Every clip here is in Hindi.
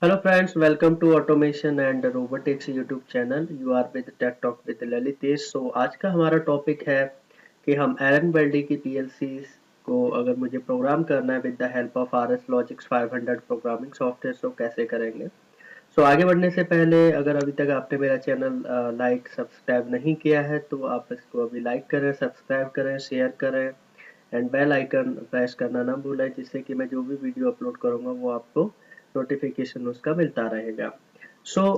Hello friends, welcome to Automation and Robotics YouTube channel. You are with Tech Talk with Lalitesh. So आज का हमारा टॉपिक है कि हम एलन बेल्डी की PLCs को अगर मुझे प्रोग्राम करना है with the help of RS Logix 500 programming software तो कैसे करेंगे। आगे बढ़ने से पहले अगर अभी तक आपने मेरा चैनल लाइक सब्सक्राइब नहीं किया है तो आप इसको अभी लाइक करें, सब्सक्राइब करें, शेयर करें एंड बेल आइकन प्रेस करना ना भूलें, जिससे कि मैं जो भी वीडियो अपलोड करूंगा वो आपको नोटिफिकेशन उसका मिलता रहेगा।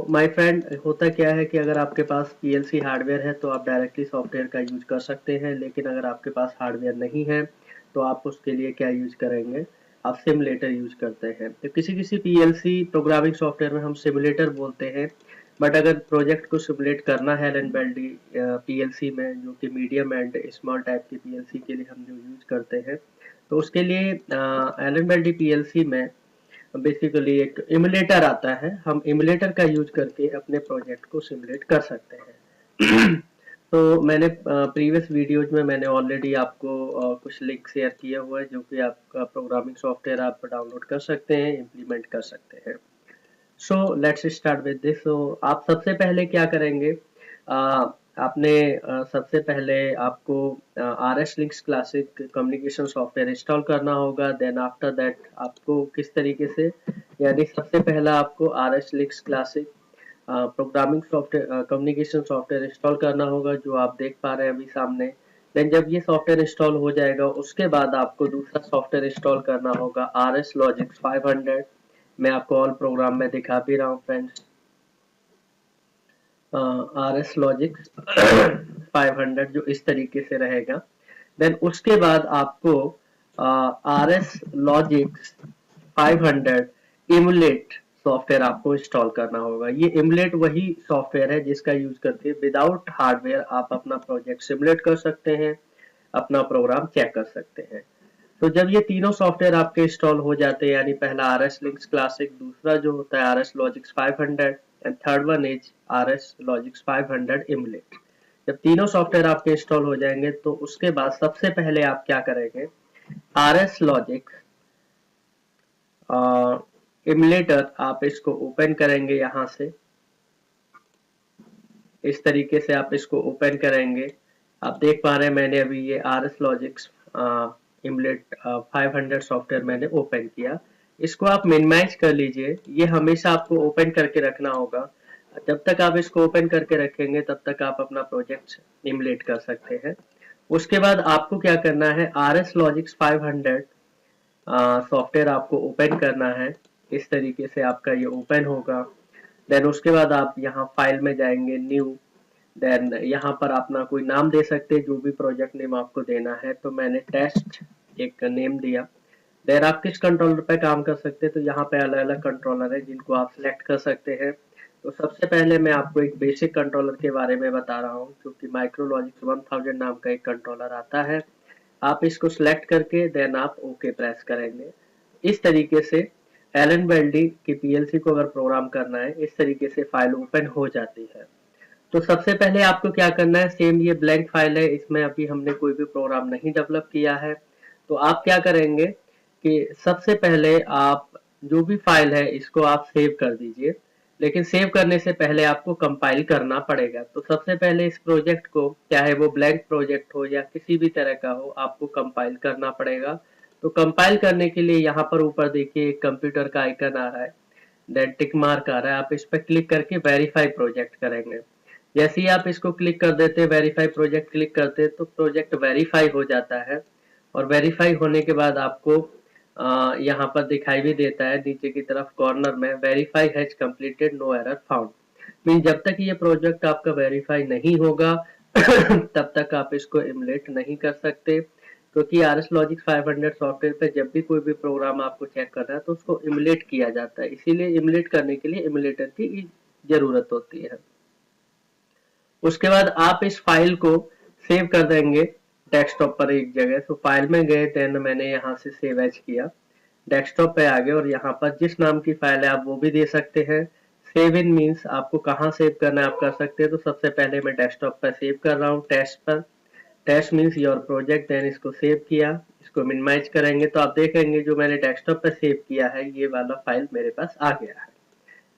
माय फ्रेंड, होता क्या है कि अगर आपके पास पीएलसी हार्डवेयर है तो आप डायरेक्टली सॉफ्टवेयर का यूज कर सकते हैं, लेकिन अगर आपके पास हार्डवेयर नहीं है तो आप उसके लिए क्या यूज करेंगे, आप सिमुलेटर यूज करते हैं। तो किसी किसी पीएलसी प्रोग्रामिंग सॉफ्टवेयर में हम सिमुलेटर बोलते हैं, बट अगर प्रोजेक्ट को सिमुलेट करना है एलन बेल्डी पीएलसी में, जो कि मीडियम एंड स्मॉल टाइप की पीएलसी के लिए हम जो यूज करते हैं, तो उसके लिए एलन बेल्डी पीएलसी में बेसिकली एक इमुलेटर आता है। हम इमुलेटर का यूज करके अपने प्रोजेक्ट को सिमुलेट कर सकते हैं। तो मैंने प्रीवियस वीडियोज में मैंने ऑलरेडी आपको कुछ लिंक शेयर किया हुआ है, जो कि आपका प्रोग्रामिंग सॉफ्टवेयर आप डाउनलोड कर सकते हैं, इम्प्लीमेंट कर सकते हैं। Let's start with this. आप सबसे पहले क्या करेंगे, आपने सबसे पहले आपको RS links classic communication software install करना होगा। देन आफ्टर दैट आपको किस तरीके से, यानी सबसे पहला आपको RS links classic programming software communication software install करना होगा, जो आप देख पा रहे हैं अभी सामने। देन जब ये सॉफ्टवेयर इंस्टॉल हो जाएगा उसके बाद आपको दूसरा सॉफ्टवेयर इंस्टॉल करना होगा RS Logix 500। मैं आपको ऑल प्रोग्राम में दिखा भी रहा हूँ फ्रेंड्स। RS Logix 500 जो इस तरीके से रहेगा। देन उसके बाद आपको RS Logix 500 इमुलेट सॉफ्टवेयर आपको इंस्टॉल करना होगा। ये इमुलेट वही सॉफ्टवेयर है जिसका यूज करके विदाउट हार्डवेयर आप अपना प्रोजेक्ट सिमुलेट कर सकते हैं, अपना प्रोग्राम चेक कर सकते हैं। तो जब ये तीनों सॉफ्टवेयर आपके इंस्टॉल हो जाते हैं, यानी पहला RS लिंक्स क्लासिक, दूसरा जो होता है RS Logix 500 and third one is RS Logix 500 emulate. जब तीनों सॉफ्टवेयर आपके इंस्टॉल हो जाएंगे तो उसके बाद सबसे पहले आप क्या करेंगे, RS Logix इमुलेटर आप इसको ओपन करेंगे। यहाँ से इस तरीके से आप इसको ओपन करेंगे। आप देख पा रहे हैं मैंने अभी ये RS Logix इमुलेट 500 सॉफ्टवेयर मैंने ओपन किया। इसको आप मिनिमाइज कर लीजिए। ये हमेशा आपको ओपन करके रखना होगा। जब तक आप इसको ओपन करके रखेंगे तब तक आप अपना प्रोजेक्ट इमुलेट कर सकते हैं। उसके बाद आपको क्या करना है, RS Logix 500 सॉफ्टवेयर आपको ओपन करना है। इस तरीके से आपका ये ओपन होगा। देन उसके बाद आप यहाँ फाइल में जाएंगे, न्यू। देन यहाँ पर अपना कोई नाम दे सकते हैं, जो भी प्रोजेक्ट नेम आपको देना है। तो मैंने टेस्ट एक नेम दिया। देन आप किस कंट्रोलर पे काम कर सकते हैं, तो यहाँ पे अलग अलग कंट्रोलर है जिनको आप सिलेक्ट कर सकते हैं। तो सबसे पहले मैं आपको एक बेसिक कंट्रोलर के बारे में बता रहा हूँ, जो कि माइक्रोलॉजिक्स 1000 नाम का एक कंट्रोलर आता है। आप इसको सिलेक्ट करके देन आप ओके प्रेस करेंगे। इस तरीके से एलन बेल्डी की पीएलसी को अगर प्रोग्राम करना है, इस तरीके से फाइल ओपन हो जाती है। तो सबसे पहले आपको क्या करना है, सेम ये ब्लैंक फाइल है, इसमें अभी हमने कोई भी प्रोग्राम नहीं डेवलप किया है। तो आप क्या करेंगे कि सबसे पहले आप जो भी फाइल है इसको आप सेव कर दीजिए, लेकिन सेव करने से पहले आपको कंपाइल करना पड़ेगा। तो सबसे पहले इस प्रोजेक्ट को, चाहे वो ब्लैंक प्रोजेक्ट हो या किसी भी तरह का हो, आपको कंपाइल करना पड़ेगा। तो कंपाइल करने के लिए यहाँ पर ऊपर देखिए एक कंप्यूटर का आइकन आ रहा है, देन टिक मार्क आ रहा है। आप इस पर क्लिक करके वेरीफाई प्रोजेक्ट करेंगे। जैसे ही आप इसको क्लिक कर देते हैं, वेरीफाई प्रोजेक्ट क्लिक करते हैं, तो प्रोजेक्ट वेरीफाई हो जाता है। और वेरीफाई होने के बाद आपको यहाँ पर दिखाई भी देता है नीचे की तरफ कॉर्नर में, verify has completed, no error found. Mean जब तक ये प्रोजेक्ट आपका वेरीफाई नहीं होगा तब तक आप इसको इमुलेट नहीं कर सकते, क्योंकि RS Logix 500 सॉफ्टवेयर पे जब भी कोई भी प्रोग्राम आपको चेक करना है तो उसको इमुलेट किया जाता है। इसीलिए इमुलेट करने के लिए इमुलेटर की जरूरत होती है। उसके बाद आप इस फाइल को सेव कर देंगे डेस्कटॉप पर एक जगह। तो फाइल में गए, देन मैंने यहाँ से सेव एज किया, डेस्कटॉप पे आ गए, और यहाँ पर जिस नाम की फाइल है आप वो भी दे सकते हैं। सेव इन मीन्स आपको कहाँ सेव करना है आप कर सकते हैं। तो सबसे पहले मैं डेस्कटॉप पर सेव कर रहा हूँ, टेस्ट पर। Test means your project. Then इसको सेव किया, इसको मिनिमाइज करेंगे तो आप देखेंगे जो मैंने डेस्कटॉप पर सेव किया है ये वाला फाइल मेरे पास आ गया है।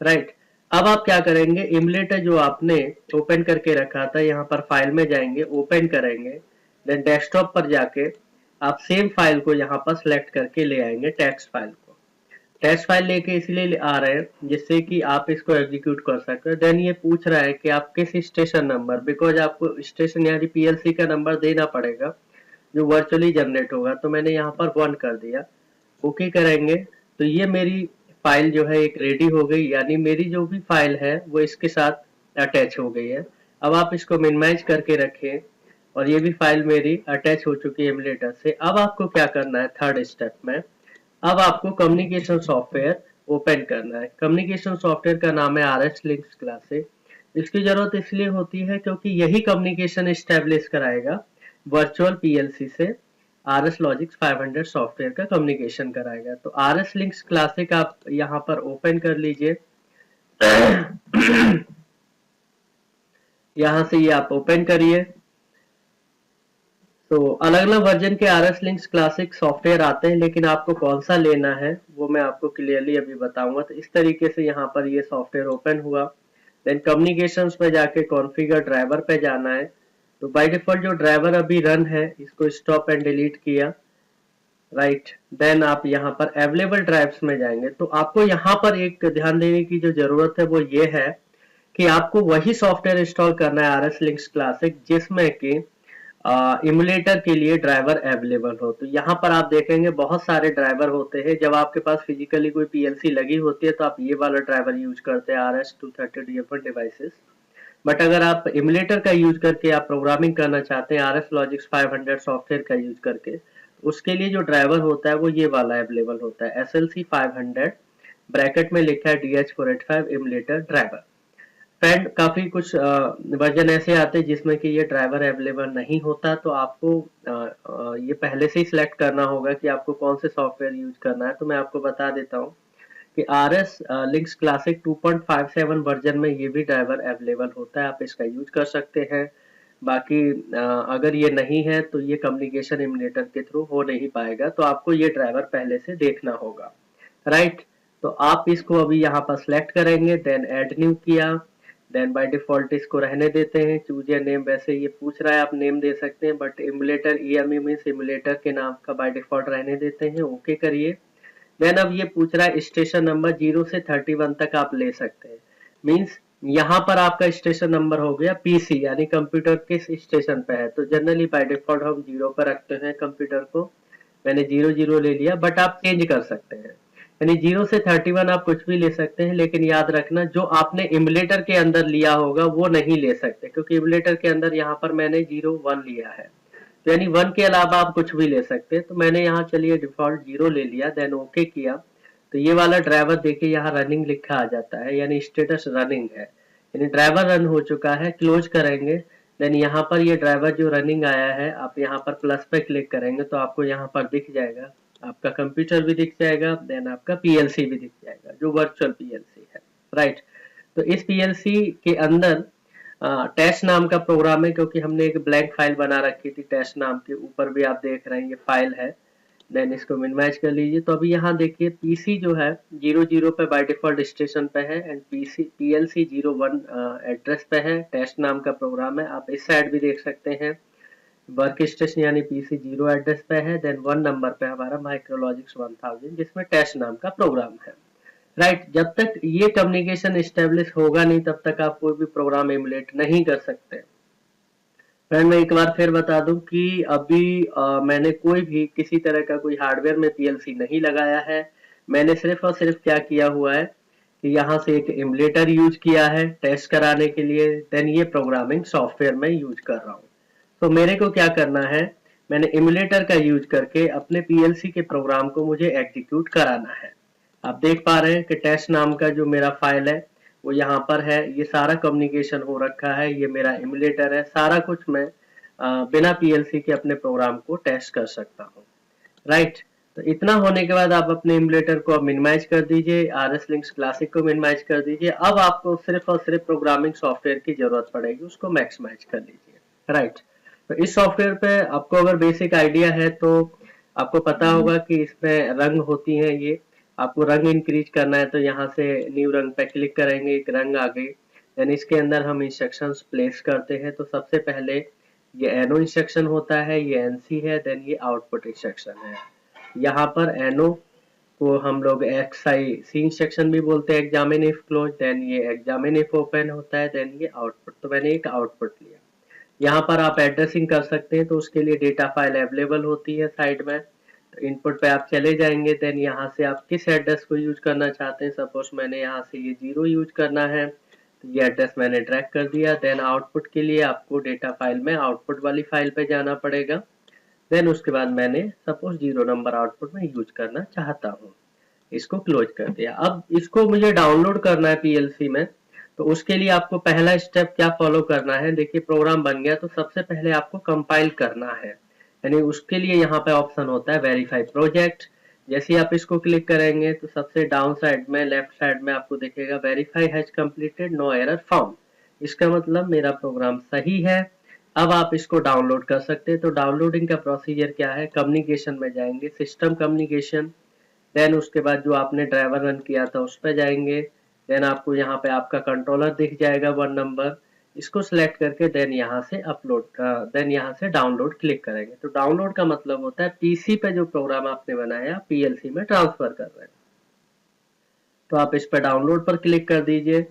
राइट। अब आप क्या करेंगे, इमुलेटर जो आपने ओपन करके रखा था, यहाँ पर फाइल में जाएंगे, ओपन करेंगे, देन डेस्कटॉप पर जाके आप सेम फाइल को यहाँ पर सिलेक्ट करके ले आएंगे, टेक्स्ट फाइल को। टेक्स्ट फाइल लेके इसलिए आ रहे हैं जिससे कि आप इसको एग्जीक्यूट कर सके। देन ये पूछ रहा है कि आप किस स्टेशन नंबर, बिकॉज आपको स्टेशन यानी पीएलसी का नंबर देना पड़ेगा जो वर्चुअली जनरेट होगा, तो मैंने यहाँ पर 1 कर दिया। ओके करेंगे तो ये मेरी फाइल जो है एक रेडी हो गई, यानी मेरी जो भी फाइल है वो इसके साथ अटैच हो गई है। अब आप इसको मिनिमाइज करके रखें और ये भी फाइल मेरी अटैच हो चुकी है एमुलेटर से। अब आपको क्या करना है, थर्ड स्टेप में अब आपको कम्युनिकेशन सॉफ्टवेयर ओपन करना है। कम्युनिकेशन सॉफ्टवेयर का नाम है RS लिंक्स क्लासिक। इसकी जरूरत इसलिए होती है क्योंकि यही कम्युनिकेशन स्टैब्लिश कराएगा वर्चुअल पीएलसी से RS Logix 500 सॉफ्टवेयर का कम्युनिकेशन कराएगा। तो RS लिंक्स क्लासिक आप यहाँ पर ओपन कर लीजिए। यहाँ से ये आप ओपन करिए। तो अलग अलग वर्जन के RS लिंक्स क्लासिक सॉफ्टवेयर आते हैं, लेकिन आपको कौन सा लेना है वो मैं आपको क्लियरली अभी बताऊंगा। तो इस तरीके से यहाँ पर ये सॉफ्टवेयर ओपन हुआ। देन कम्युनिकेशंस पे जाके कॉन्फ़िगर ड्राइवर पे जाना है। तो बाय डिफॉल्ट जो ड्राइवर अभी रन है इसको स्टॉप एंड डिलीट किया, राइट। देन आप यहाँ पर अवेलेबल ड्राइव्स में जाएंगे। तो आपको यहाँ पर एक ध्यान देने की जो जरूरत है वो ये है कि आपको वही सॉफ्टवेयर इंस्टॉल करना है RS लिंक्स क्लासिक जिसमें कि इमुलेटर के लिए ड्राइवर अवेलेबल हो। तो यहाँ पर आप देखेंगे बहुत सारे ड्राइवर होते हैं। जब आपके पास फिजिकली कोई पीएलसी लगी होती है तो आप ये वाला ड्राइवर यूज करते हैं RS-232 डिवाइसेस। बट अगर आप इमुलेटर का यूज करके आप प्रोग्रामिंग करना चाहते हैं RS Logix 500 सॉफ्टवेयर का यूज करके, उसके लिए जो ड्राइवर होता है वो ये वाला अवेलेबल होता है, SLC 500 ब्रैकेट में लिखा है DH485 इमुलेटर ड्राइवर। फ्रेंड काफी कुछ वर्जन ऐसे आते हैं जिसमें कि ये ड्राइवर अवेलेबल नहीं होता, तो आपको ये पहले से ही सिलेक्ट करना होगा कि आपको कौन से सॉफ्टवेयर यूज करना है। तो मैं आपको बता देता हूँ कि RS लिंक्स क्लासिक 2.57 वर्जन में ये भी ड्राइवर अवेलेबल होता है, आप इसका यूज कर सकते हैं। बाकी अगर ये नहीं है तो ये कम्युनिकेशन इमुलेटर के थ्रू हो नहीं पाएगा, तो आपको ये ड्राइवर पहले से देखना होगा, राइट। तो आप इसको अभी यहाँ पर सिलेक्ट करेंगे, देन ऐड न्यू किया, देन बाय डिफॉल्ट इसको रहने देते हैं। चूज या नेम, वैसे ये पूछ रहा है आप नेम दे सकते हैं, बट इमुलेटर EME में सिमुलेटर के नाम का बाय डिफॉल्ट रहने देते हैं। ओके करिए। देन अब ये पूछ रहा है स्टेशन नंबर 0 से 31 तक आप ले सकते हैं। मींस यहाँ पर आपका स्टेशन नंबर हो गया PC, यानी कंप्यूटर किस स्टेशन पे है। तो जनरली बाय डिफॉल्ट हम 0 पर रखते हैं कंप्यूटर को। मैंने 00 ले लिया, बट आप चेंज कर सकते हैं, यानी 0 से 31 आप कुछ भी ले सकते हैं। लेकिन याद रखना जो आपने इमुलेटर के अंदर लिया होगा वो नहीं ले सकते, क्योंकि इमुलेटर के अंदर यहाँ पर मैंने 01 लिया है, तो यानी 1 के अलावा आप कुछ भी ले सकते हैं। तो मैंने यहाँ चलिए डिफॉल्ट 0 ले लिया, देन ओके किया। तो ये वाला ड्राइवर देखिए यहाँ रनिंग लिखा आ जाता है, यानी स्टेटस रनिंग है, यानी ड्राइवर रन हो चुका है। क्लोज करेंगे, देन यहाँ पर ये ड्राइवर जो रनिंग आया है, आप यहाँ पर प्लस पे क्लिक करेंगे तो आपको यहाँ पर दिख जाएगा, आपका कंप्यूटर भी दिख जाएगा, देन आपका पीएलसी भी दिख जाएगा जो वर्चुअल पीएलसी है, राइट। तो इस पीएलसी के अंदर टेस्ट नाम का प्रोग्राम है, क्योंकि हमने एक ब्लैंक फाइल बना रखी थी टेस्ट नाम के ऊपर भी आप देख रहे हैं ये फाइल है। देन इसको मिनिमाइज कर लीजिए। तो अभी यहाँ देखिए पीसी जो है 00 पे बाय डिफॉल्ट स्टेशन पे है, एंड पीएलसी 01 एड्रेस पे है। टेस्ट नाम का प्रोग्राम है, आप इस साइड भी देख सकते हैं। वर्क स्टेशन यानी PC 0 एड्रेस पे है, देन 1 नंबर पे हमारा माइक्रोलॉजिक्स 1000 जिसमें टेस्ट नाम का प्रोग्राम है, राइट। जब तक ये कम्युनिकेशन एस्टेब्लिश होगा नहीं तब तक आप कोई भी प्रोग्राम एमुलेट नहीं कर सकते। फ्रेंड मैं एक बार फिर बता दूं कि अभी मैंने कोई भी किसी तरह का कोई हार्डवेयर में पीएलसी नहीं लगाया है। मैंने सिर्फ और सिर्फ क्या किया हुआ है कि यहाँ से एक एमुलेटर यूज किया है टेस्ट कराने के लिए, देन ये प्रोग्रामिंग सॉफ्टवेयर में यूज कर रहा हूँ। तो मेरे को क्या करना है, मैंने एमुलेटर का यूज करके अपने पीएलसी के प्रोग्राम को मुझे एग्जीक्यूट कराना है। आप देख पा रहे हैं कि टेस्ट नाम का जो मेरा फाइल है वो यहाँ पर है, ये सारा कम्युनिकेशन हो रखा है, ये मेरा इमुलेटर है, सारा कुछ मैं बिना पीएलसी के अपने प्रोग्राम को टेस्ट कर सकता हूँ, राइट। तो इतना होने के बाद आप अपने इमुलेटर को अब मिनिमाइज कर दीजिए, RS लिंक्स क्लासिक को मिनिमाइज कर दीजिए। अब आपको सिर्फ और सिर्फ प्रोग्रामिंग सॉफ्टवेयर की जरूरत पड़ेगी, उसको मैक्सिमाइज कर लीजिए, राइट। तो इस सॉफ्टवेयर पे आपको अगर बेसिक आइडिया है तो आपको पता होगा कि इसमें रंग होती हैं, ये आपको रंग इंक्रीज करना है तो यहाँ से न्यू रंग पे क्लिक करेंगे, एक रंग आ गई। देन इसके अंदर हम इंस्ट्रक्शंस प्लेस करते हैं। तो सबसे पहले ये एनो इंस्ट्रक्शन होता है, ये एनसी है, देन ये आउटपुट इंस्ट्रक्शन है। यहाँ पर एनो को हम लोग एक्सआई सी इंस्ट्रक्शन भी बोलते हैं, एग्जामिन इफ क्लोज, देन ये एग्जामिन इफ ओपन होता है, देन ये आउटपुट। तो मैंने एक आउटपुट लिया। यहाँ पर आप एड्रेसिंग कर सकते हैं, तो उसके लिए डेटा फाइल अवेलेबल होती है साइड में। तो इनपुट पे आप चले जाएंगे, देन यहाँ से आप किस एड्रेस को यूज करना चाहते हैं। सपोज मैंने यहाँ से ये 0 यूज करना है, तो ये एड्रेस मैंने ड्रैग कर दिया। देन आउटपुट के लिए आपको डेटा फाइल में आउटपुट वाली फाइल पे जाना पड़ेगा। देन उसके बाद मैंने सपोज 0 नंबर आउटपुट में यूज करना चाहता हूँ, इसको क्लोज कर दिया। अब इसको मुझे डाउनलोड करना है पीएलसी में, तो उसके लिए आपको पहला स्टेप क्या फॉलो करना है। देखिए प्रोग्राम बन गया, तो सबसे पहले आपको कंपाइल करना है, यानी उसके लिए यहाँ पे ऑप्शन होता है वेरीफाई प्रोजेक्ट। जैसे ही आप इसको क्लिक करेंगे तो सबसे डाउन साइड में लेफ्ट साइड में आपको दिखेगा verify has completed, no error found. इसका मतलब मेरा प्रोग्राम सही है। अब आप इसको डाउनलोड कर सकते हैं। तो डाउनलोडिंग का प्रोसीजर क्या है, कम्युनिकेशन में जाएंगे, सिस्टम कम्युनिकेशन, देन उसके बाद जो आपने ड्राइवर रन किया था उस पर जाएंगे। देन आपको यहाँ पे आपका कंट्रोलर दिख जाएगा 1 नंबर, इसको सिलेक्ट करके देन यहाँ से देन यहाँ से डाउनलोड क्लिक करेंगे। तो डाउनलोड का मतलब होता है पीसी पे जो प्रोग्राम आपने बनाया पीएलसी में ट्रांसफर कर रहे हैं। तो आप इस पर डाउनलोड पर क्लिक कर दीजिए।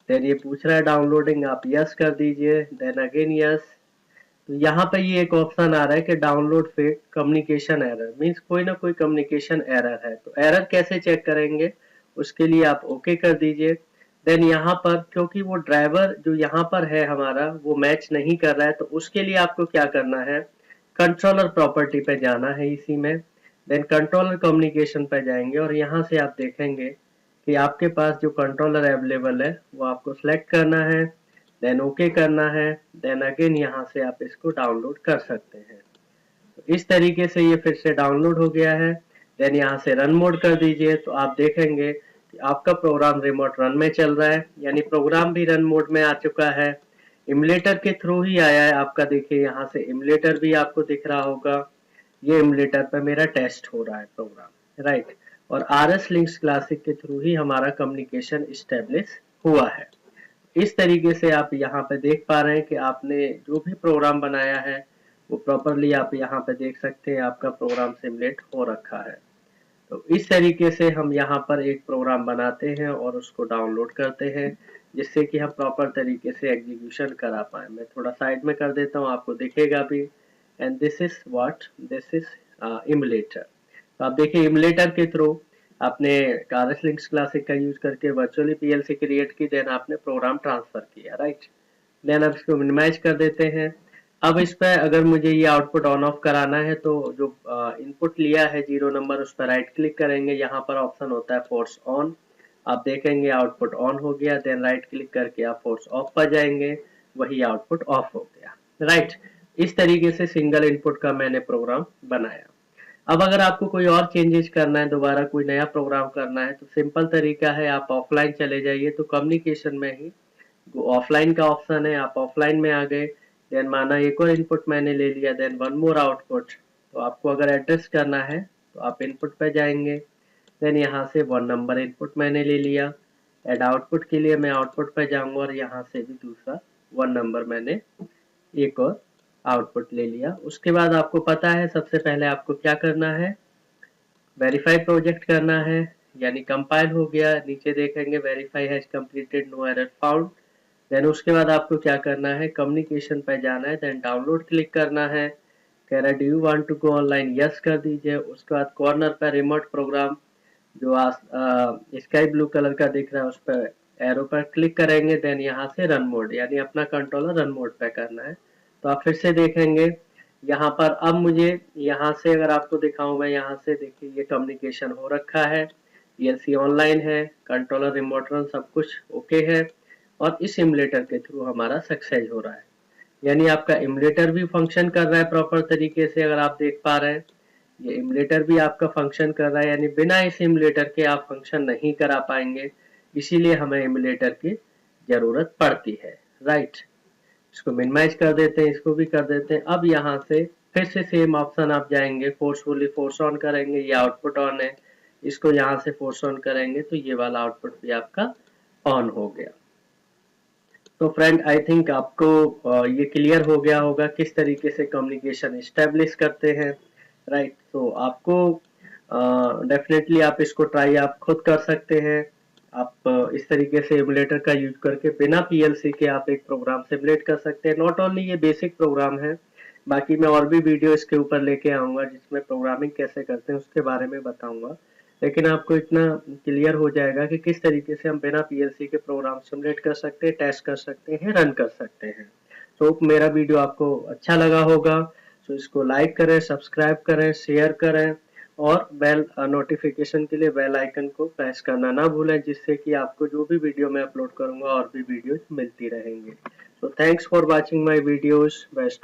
देन ये पूछ रहा है डाउनलोडिंग, आप यस कर दीजिए, देन अगेन यस। तो यहाँ पे ये एक ऑप्शन आ रहा है कि download failed communication error, means कोई ना कोई कम्युनिकेशन एरर है। तो एरर कैसे चेक करेंगे, उसके लिए आप ओके कर दीजिए। देन यहाँ पर क्योंकि वो ड्राइवर जो यहाँ पर है हमारा वो मैच नहीं कर रहा है, तो उसके लिए आपको क्या करना है, कंट्रोलर प्रॉपर्टी पे जाना है इसी में। देन कंट्रोलर कम्युनिकेशन पे जाएंगे और यहाँ से आप देखेंगे कि आपके पास जो कंट्रोलर अवेलेबल है वो आपको सिलेक्ट करना है, देन ओके करना है। देन अगेन यहाँ से आप इसको डाउनलोड कर सकते हैं। तो इस तरीके से ये फिर से डाउनलोड हो गया है। देन यहाँ से रन मोड कर दीजिए, तो आप देखेंगे कि आपका प्रोग्राम रिमोट रन में चल रहा है, यानी प्रोग्राम भी रन मोड में आ चुका है। इमुलेटर के थ्रू ही आया है आपका, देखिए यहाँ से इमुलेटर भी आपको दिख रहा होगा। ये इमुलेटर पर मेरा टेस्ट हो रहा है प्रोग्राम, राइट। और RS लिंक्स क्लासिक के थ्रू ही हमारा कम्युनिकेशन स्टेब्लिश हुआ है। इस तरीके से आप यहाँ पे देख पा रहे हैं कि आपने जो भी प्रोग्राम बनाया है वो प्रॉपरली आप यहाँ पे देख सकते हैं, आपका प्रोग्राम सिमुलेट हो रखा है। तो इस तरीके से हम यहाँ पर एक प्रोग्राम बनाते हैं और उसको डाउनलोड करते हैं, जिससे कि हम प्रॉपर तरीके से एग्जीक्यूशन करा पाए। मैं थोड़ा साइड में कर देता हूँ, आपको दिखेगा भी। And this is what, this is emulator. तो आप देखिए इमुलेटर के थ्रू आपने RS लिंक्स क्लासिक का यूज करके वर्चुअली पीएलसी क्रिएट की, देन आपने प्रोग्राम ट्रांसफर किया, राइट। देन अब इसको मिनिमाइज कर देते हैं। अब इस पर अगर मुझे ये आउटपुट ऑन ऑफ कराना है, तो जो इनपुट लिया है 0 नंबर उस पर राइट क्लिक करेंगे, यहाँ पर ऑप्शन होता है फोर्स ऑन। आप देखेंगे आउटपुट ऑन हो गया, देन राइट क्लिक करके आप फोर्स ऑफ पर जाएंगे, वही आउटपुट ऑफ हो गया, राइट। इस तरीके से सिंगल इनपुट का मैंने प्रोग्राम बनाया। अब अगर आपको कोई और चेंजेस करना है, दोबारा कोई नया प्रोग्राम करना है, तो सिंपल तरीका है, आप ऑफलाइन चले जाइए। तो कम्युनिकेशन में ही ऑफलाइन का ऑप्शन है, आप ऑफलाइन में आ गए। देन माना एक और इनपुट मैंने ले लिया, देन वन मोर आउटपुट। तो आपको अगर एड्रेस करना है तो आप इनपुट पे जाएंगे, देन यहाँ से 1 नंबर इनपुट मैंने ले लिया। एड आउटपुट के लिए मैं आउटपुट पे जाऊंगा और यहाँ से भी दूसरा 1 नंबर मैंने एक और आउटपुट ले लिया। उसके बाद आपको पता है सबसे पहले आपको क्या करना है, वेरीफाई प्रोजेक्ट करना है, यानी कंपाइल हो गया। नीचे देखेंगे verify has completed, no error found. Then उसके बाद आपको क्या करना है, कम्युनिकेशन पे जाना है, देन डाउनलोड क्लिक करना है। कह रहा है do you want to go online, yes कर दीजिए। उसके बाद कॉर्नर पर रिमोट प्रोग्राम जो स्काई ब्लू कलर का दिख रहा है उस पर एरो पर क्लिक करेंगे, देन यहाँ से रन मोड, यानी अपना कंट्रोलर रन मोड पे करना है। तो आप फिर से देखेंगे यहाँ पर, अब मुझे यहाँ से अगर आपको दिखाऊं, मैं यहाँ से देखिए ये कम्युनिकेशन हो रखा है, पीएलसी ऑनलाइन है, कंट्रोलर रिमोट रन सब कुछ ओके है, और इस इमुलेटर के थ्रू हमारा सक्सेस हो रहा है। यानी आपका इमुलेटर भी फंक्शन कर रहा है प्रॉपर तरीके से, अगर आप देख पा रहे हैं ये इमुलेटर भी आपका फंक्शन कर रहा है, यानी बिना इस इमुलेटर के आप फंक्शन नहीं करा पाएंगे, इसीलिए हमें इमुलेटर की जरूरत पड़ती है, राइट। इसको मिनिमाइज कर देते हैं, इसको भी कर देते हैं। अब यहाँ से फिर से सेम ऑप्शन आप जाएंगे, फोर्सफुली फोर्स ऑन करेंगे, ये आउटपुट ऑन है, इसको यहाँ से फोर्स ऑन करेंगे तो ये वाला आउटपुट भी आपका ऑन हो गया। तो फ्रेंड आई थिंक आपको ये क्लियर हो गया होगा किस तरीके से कम्युनिकेशन एस्टेब्लिश करते हैं, राइट। तो आपको डेफिनेटली आप इसको ट्राई आप खुद कर सकते हैं। आप इस तरीके से एमुलेटर का यूज करके बिना पीएलसी के आप एक प्रोग्राम सिमुलेट कर सकते हैं। नॉट ओनली ये बेसिक प्रोग्राम है, बाकी मैं और भी वीडियो इसके ऊपर लेके आऊंगा जिसमें प्रोग्रामिंग कैसे करते हैं उसके बारे में बताऊंगा। लेकिन आपको इतना क्लियर हो जाएगा कि किस तरीके से हम बिना पीएलसी के प्रोग्राम सिमुलेट कर सकते हैं, टेस्ट कर सकते हैं, रन कर सकते हैं। तो मेरा वीडियो आपको अच्छा लगा होगा, तो इसको लाइक करें, सब्सक्राइब करें, शेयर करें और बेल नोटिफिकेशन के लिए बेल आइकन को प्रेस करना ना भूलें, जिससे कि आपको जो भी वीडियो मैं अपलोड करूंगा और भी वीडियोस मिलती रहेंगे। तो thanks for watching my videos. Best.